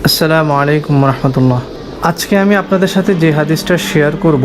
আসসালামু আলাইকুম রহমতুল্লাহ। আজকে আমি আপনাদের সাথে যে হাদিসটা শেয়ার করব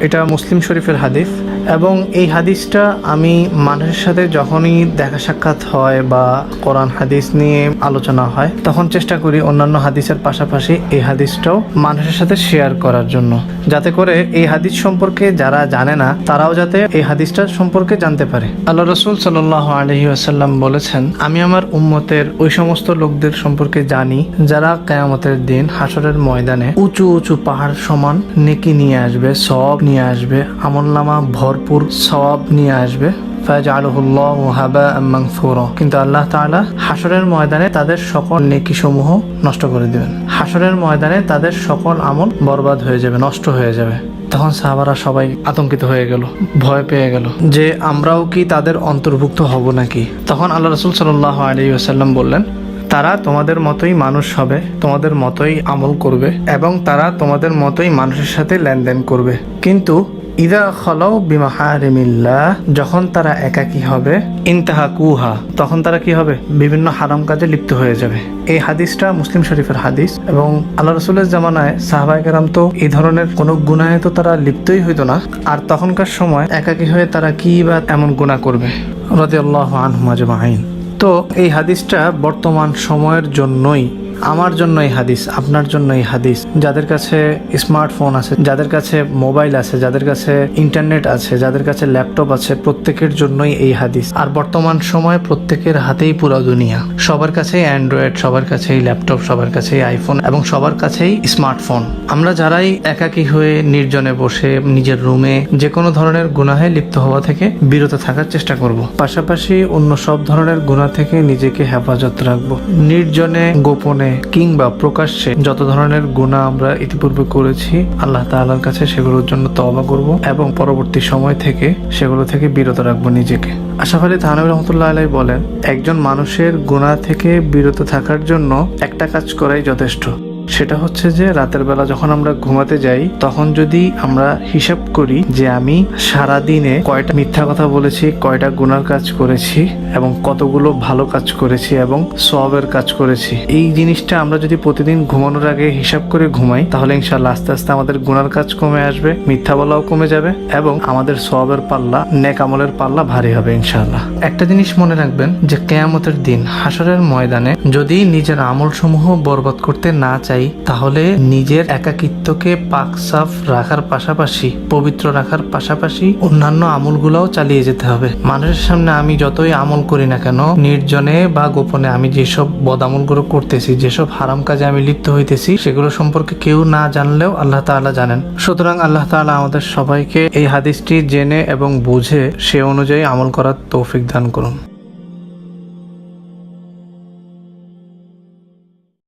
এটা মুসলিম শরীফের হাদিস, এবং এই হাদিসটা আমি মানুষের সাথে যখনই দেখা সাক্ষাৎ হয় বা কোরআন হাদিস নিয়ে আলোচনা হয় তখন চেষ্টা করি অন্যান্য হাদিসের পাশাপাশি এই হাদিসটাও মানুষের সাথে শেয়ার করার জন্য, যাতে করে এই হাদিস সম্পর্কে যারা জানে না তারাও যাতে এই হাদিসটা সম্পর্কে জানতে পারে। আল্লাহ রাসূল সাল্লাল্লাহু আলাইহি ওয়াসাল্লাম বলেছেন, আমি আমার উম্মতের ওই সমস্ত লোকদের সম্পর্কে জানি যারা কিয়ামতের দিন হাসরের ময়দানে উঁচু উঁচু পাহাড় সমান নেকি নিয়ে আসবে, সওয়াব নিয়ে আসবে, আমলনামা ভরপুর সওয়াব নিয়ে আসবে। ফায়াজআলুহুল্লাহু হাবাআম মানসুরা, কিন্তু আল্লাহ তাআলা হাসরের ময়দানে তাদের সকল নেকি সমূহ নষ্ট করে দিবেন। হাসরের ময়দানে তাদের সকল আমল বরবাদ হয়ে যাবে, নষ্ট হয়ে যাবে। তখন সাহাবারা সবাই আতঙ্কিত হয়ে গেল, ভয় পেয়ে গেল যে আমরাও কি তাদের অন্তর্ভুক্ত হব নাকি। তখন আল্লাহ রাসূল সাল্লাল্লাহু আলাইহি ওয়াসাল্লাম বললেন, তারা তোমাদের মতোই মানুষ হবে, তোমাদের মতোই আমল করবে এবং তারা তোমাদের মতোই মানুষের সাথে লেনদেন করবে, কিন্তু ইদা খালাউ বিমাহারিমিল্লাহ, যখন তারা একাকী হবে, ইনতাহাকুহা, তখন তারা কি হবে? বিভিন্ন হারাম কাজে লিপ্ত হয়ে যাবে। এই হাদিসটা মুসলিম শরীফের হাদিস, এবং আল্লাহ রাসূলের জামানায় সাহাবায়ে কেরাম তো এই ধরনের কোনো গুনাহে তো তারা লিপ্তই হইতো না, আর তখনকার সময় একাকী হয়ে তারা কি বা এমন গুনাহ করবে। রাদিয়াল্লাহু আনহুম আজমাইন। তো এই হাদিসটা বর্তমান সময়ের জন্যই, আমার জন্য এই হাদিস, আপনার জন্য এই হাদিস, যাদের কাছে স্মার্টফোন আছে, যাদের কাছে মোবাইল আছে, যাদের কাছে ইন্টারনেট আছে, যাদের কাছে ল্যাপটপ আছে, প্রত্যেকের জন্যই এই হাদিস। আর বর্তমান সময়ে প্রত্যেকের হাতেই পুরো দুনিয়া, সবার কাছেই অ্যান্ড্রয়েড, সবার কাছেই ল্যাপটপ, সবার কাছেই আইফোন এবং সবার কাছেই স্মার্টফোন। আমরা যারাই একাকী হয়ে নির্জনে বসে নিজের রুমে যে কোনো ধরনের গুনাহে লিপ্ত হওয়া থেকে বিরত থাকার চেষ্টা করব, পাশাপাশি অন্য সব ধরনের গুনাহ থেকে নিজেকে হেফাজত রাখবো। নির্জনে, গোপনে কিংবা প্রকাশ্যে যত ধরনের গুনাহ আমরা ইতিপূর্বে করেছি, আল্লাহ তাআলার কাছে সেগুলোর জন্য তওবা করব এবং পরবর্তী সময় থেকে সেগুলো থেকে বিরত রাখবো নিজেকে। আশরাফ আলী থানভী রহমতুল্লাহ আলাইহি বলেন, একজন মানুষের গুনাহ থেকে বিরত থাকার জন্য একটা কাজ করাই যথেষ্ট। সেটা হচ্ছে যে রাতের বেলা যখন আমরা ঘুমাতে যাই তখন যদি আমরা হিসাব করি যে আমি সারা দিনে কয়টা মিথ্যা কথা বলেছি, কয়টা গুনার কাজ করেছি এবং কতগুলো ভালো কাজ করেছি এবং সওয়াবের কাজ করেছি, এই জিনিসটা আমরা যদি প্রতিদিন ঘুমানোর আগে হিসাব করে ঘুমাই তাহলে ইনশাআল্লাহ আস্তে আস্তে আমাদের গুনার কাজ কমে আসবে, মিথ্যা বলাও কমে যাবে এবং আমাদের সওয়াবের পাল্লা, নেক আমলের পাল্লা ভারী হবে ইনশাআল্লাহ। একটা জিনিস মনে রাখবেন যে কিয়ামতের দিন হাসরের ময়দানে যদি নিজের আমল সমূহ বরবাদ করতে না চাই তাহলে নিজের একাকিত্বকে পাক সাফ রাখার পাশাপাশি, পবিত্র রাখার পাশাপাশি অন্যান্য আমলগুলোও চালিয়ে যেতে হবে। মানুষের সামনে আমি যতই আমল করি না কেন, নির্জনে বা গোপনে আমি যেসব বদামলগুলো করতেছি, যেসব হারাম কাজে আমি লিপ্ত হইতেছি, সেগুলো সম্পর্কে কেউ না জানলেও আল্লাহ তাআলা জানেন। সুতরাং আল্লাহ তাআলা আমাদের সবাইকে এই হাদিসটি জেনে এবং বুঝে সে অনুযায়ী আমল করার তৌফিক দান করুন।